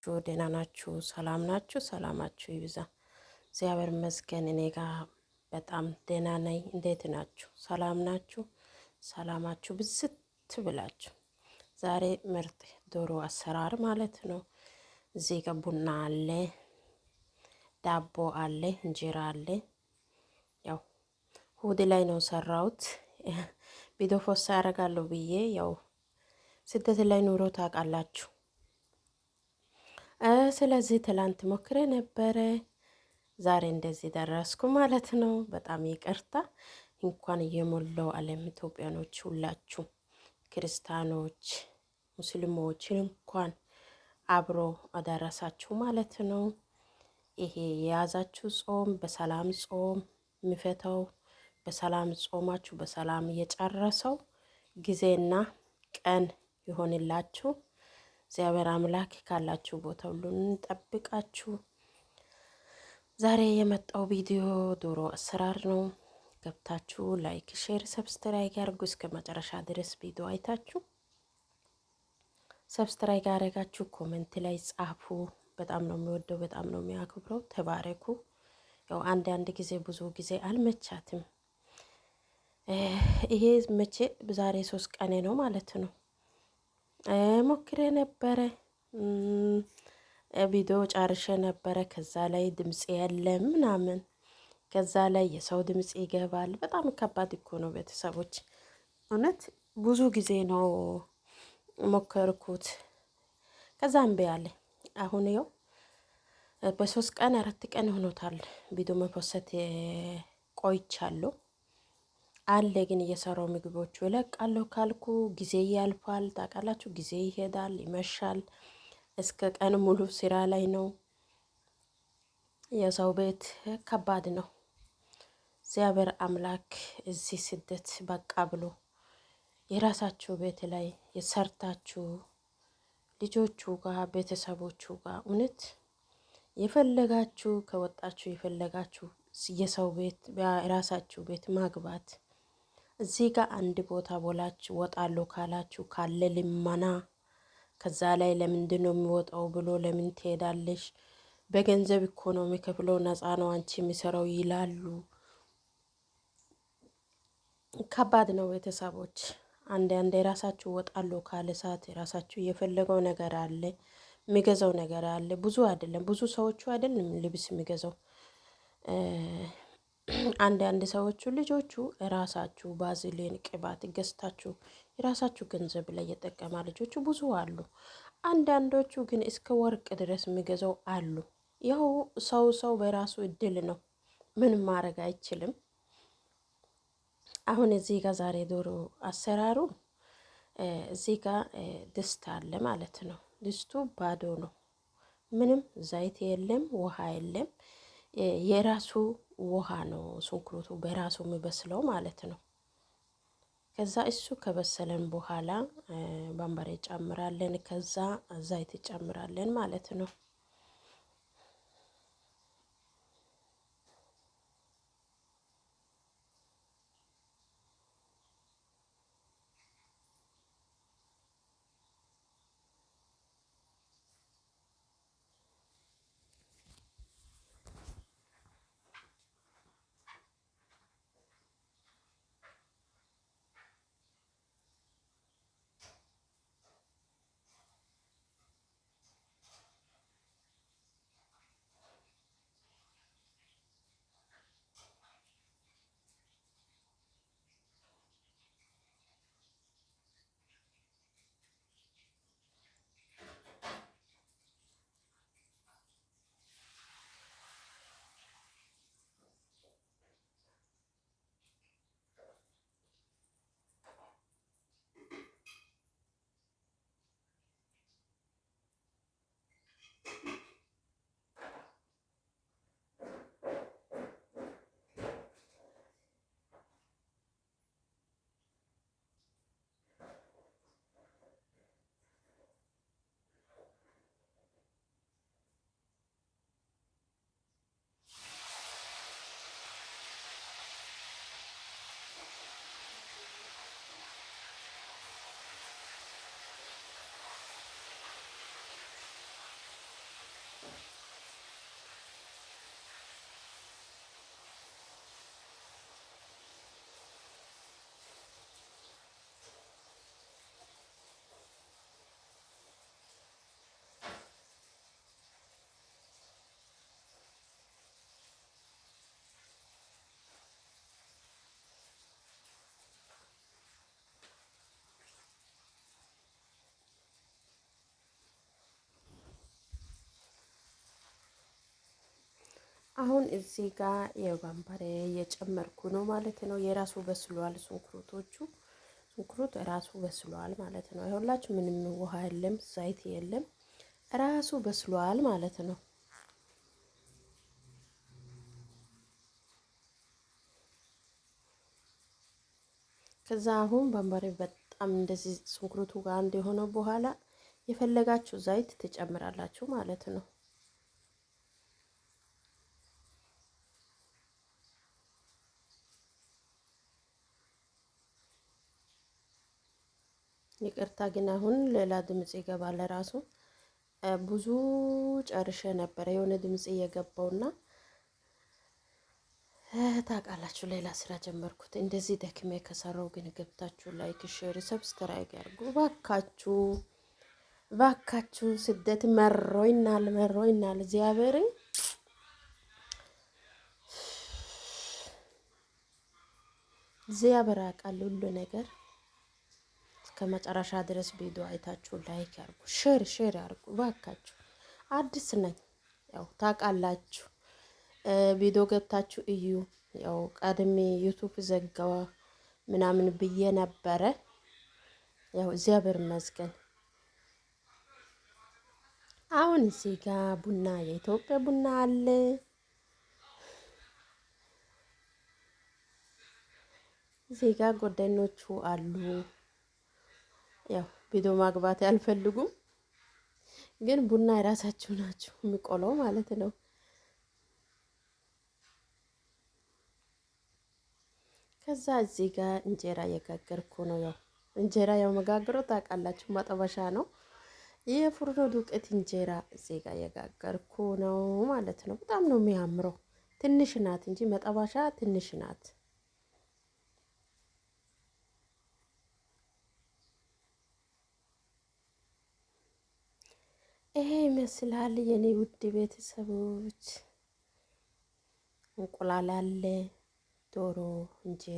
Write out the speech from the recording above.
ደህና ናችሁ? ሰላም ናችሁ? ሰላማችሁ ይብዛ። እግዚአብሔር ይመስገን እኔ ጋር በጣም ደህና ነኝ። እንዴት ናችሁ? ሰላም ናችሁ? ሰላማችሁ ብዝት ብላችሁ። ዛሬ ምርጥ ዶሮ አሰራር ማለት ነው። እዚህ ጋር ቡና አለ፣ ዳቦ አለ፣ እንጀራ አለ። ያው እሑድ ላይ ነው ሰራሁት። ቪዲዮ ፖስት ያደርጋለሁ ብዬ ያው ስደት ላይ ኑሮ ታውቃላችሁ። ስለዚህ ትላንት ሞክሬ ነበረ። ዛሬ እንደዚህ ደረስኩ ማለት ነው። በጣም ይቅርታ። እንኳን የሞላው ዓለም ኢትዮጵያኖች ሁላችሁ ክርስቲያኖች፣ ሙስሊሞች እንኳን አብሮ አደረሳችሁ ማለት ነው። ይሄ የያዛችሁ ጾም በሰላም ጾም የሚፈታው በሰላም ጾማችሁ በሰላም እየጨረሰው ጊዜና ቀን ይሆንላችሁ። እግዚአብሔር አምላክ ካላችሁ ቦታ ሁሉ እንጠብቃችሁ። ዛሬ የመጣው ቪዲዮ ዶሮ አሰራር ነው። ገብታችሁ ላይክ፣ ሼር፣ ሰብስክራይብ ያርጉ። እስከ መጨረሻ ድረስ ቪዲዮ አይታችሁ ሰብስክራይብ ያደረጋችሁ ኮሜንት ላይ ጻፉ። በጣም ነው የሚወደው፣ በጣም ነው የሚያከብረው። ተባረኩ። ያው አንድ ጊዜ ብዙ ጊዜ አልመቻትም። ይሄ መቼ ዛሬ 3 ቀኔ ነው ማለት ነው። ሞክሬ ነበረ ቪዲዮ ጨርሼ ነበረ። ከዛ ላይ ድምጽ የለም ምናምን፣ ከዛ ላይ የሰው ድምጽ ይገባል። በጣም ከባድ እኮ ነው ቤተሰቦች። እውነት ብዙ ጊዜ ነው ሞከርኩት። ከዛ እምቢ አለ። አሁን ይኸው በ3 ቀን 4 ቀን ሆኖታል ቪዲዮ መፖሰት ቆይቻለሁ። አለ ግን እየሰራው ምግቦቹ እለቃለሁ ካልኩ ጊዜ ያልፋል። ታውቃላችሁ፣ ጊዜ ይሄዳል፣ ይመሻል። እስከ ቀን ሙሉ ስራ ላይ ነው። የሰው ቤት ከባድ ነው። እግዚአብሔር አምላክ እዚህ ስደት በቃ ብሎ የራሳችሁ ቤት ላይ የሰርታችሁ ልጆቹ ጋር ቤተሰቦቹ ጋር እውነት የፈለጋችሁ ከወጣችሁ የፈለጋችሁ የሰው ቤት የራሳችሁ ቤት ማግባት። እዚህ ጋር አንድ ቦታ ቦላችሁ ወጣለሁ ካላችሁ ካለ ልመና ከዛ ላይ ለምንድን ነው የሚወጣው ብሎ ለምን ትሄዳለሽ? በገንዘብ እኮ ነው የሚከፍለው፣ ነፃ ነው አንቺ የሚሰራው ይላሉ። ከባድ ነው ቤተሰቦች። አንድ የራሳችሁ ወጣለሁ ካለ ሰዓት የራሳችሁ የፈለገው ነገር አለ፣ የሚገዛው ነገር አለ። ብዙ አይደለም፣ ብዙ ሰዎቹ አይደለም ልብስ የሚገዛው። አንዳንድ ሰዎቹ ልጆቹ ራሳችሁ ባዝሊን ቅባት ገዝታችሁ የራሳችሁ ገንዘብ ላይ የጠቀማ ልጆቹ ብዙ አሉ። አንዳንዶቹ ግን እስከ ወርቅ ድረስ የሚገዛው አሉ። ያው ሰው በራሱ እድል ነው፣ ምንም ማድረግ አይችልም። አሁን እዚህ ጋር ዛሬ ዶሮ አሰራሩ እዚህ ጋር ድስት አለ ማለት ነው። ድስቱ ባዶ ነው፣ ምንም ዘይት የለም፣ ውሃ የለም። የራሱ ውሃ ነው ሽንኩርቱ በራሱ የሚበስለው ማለት ነው። ከዛ እሱ ከበሰለን በኋላ በርበሬ ጨምራለን፣ ከዛ ዘይት ጨምራለን ማለት ነው። አሁን እዚህ ጋር የበርበሬ እየጨመርኩ ነው ማለት ነው። የራሱ በስሏል ሽንኩርቶቹ ሽንኩርት ራሱ በስሏል ማለት ነው። ይኸውላችሁ ምንም ውሃ የለም፣ ዘይት የለም፣ ራሱ በስሏል ማለት ነው። ከዛ አሁን በርበሬ በጣም እንደዚህ ሽንኩርቱ ጋር አንድ የሆነው በኋላ የፈለጋችሁ ዘይት ትጨምራላችሁ ማለት ነው። ይቅርታ ግን አሁን ሌላ ድምጽ ይገባል። ራሱ ብዙ ጨርሼ ነበረ የሆነ ድምጽ እየገባውና ታውቃላችሁ ሌላ ስራ ጀመርኩት። እንደዚህ ደክሜ ከሰራው ግን ገብታችሁ ላይክ፣ ሼር፣ ሰብስክራይብ ያድርጉ ባካችሁ፣ ባካችሁ። ስደት መሮይናል፣ መሮይናል። እግዚአብሔርን እግዚአብሔር ያውቃል ሁሉ ነገር። እስከ መጨረሻ ድረስ ቪዲዮ አይታችሁ ላይክ ያርጉ፣ ሼር ሼር ያርጉ ባካችሁ። አዲስ ነኝ ያው ታውቃላችሁ። ቪዲዮ ገብታችሁ እዩ። ያው ቀድሜ ዩቱብ ዘጋዋ ምናምን ብዬ ነበረ። ያው እግዚአብሔር ይመስገን። አሁን እዚህ ጋር ቡና የኢትዮጵያ ቡና አለ። እዚህ ጋር ጓደኞቹ አሉ። ያው ቪዲዮ ማግባት ያልፈልጉም፣ ግን ቡና የራሳችሁ ናችሁ የሚቆለው ማለት ነው። ከዛ እዚህ ጋር እንጀራ እየጋገርኩ ነው። ያው እንጀራ ያው መጋገረው ታውቃላችሁ መጠበሻ ነው። የፉርኖ ዱቄት እንጀራ እዚህ ጋር እየጋገርኩ ነው ማለት ነው። በጣም ነው የሚያምረው። ትንሽ ናት እንጂ መጠበሻ ትንሽ ናት። ይሄ ይመስላል የኔ ውድ ቤተሰቦች። እንቁላል አለ፣ ዶሮ፣ እንጀራ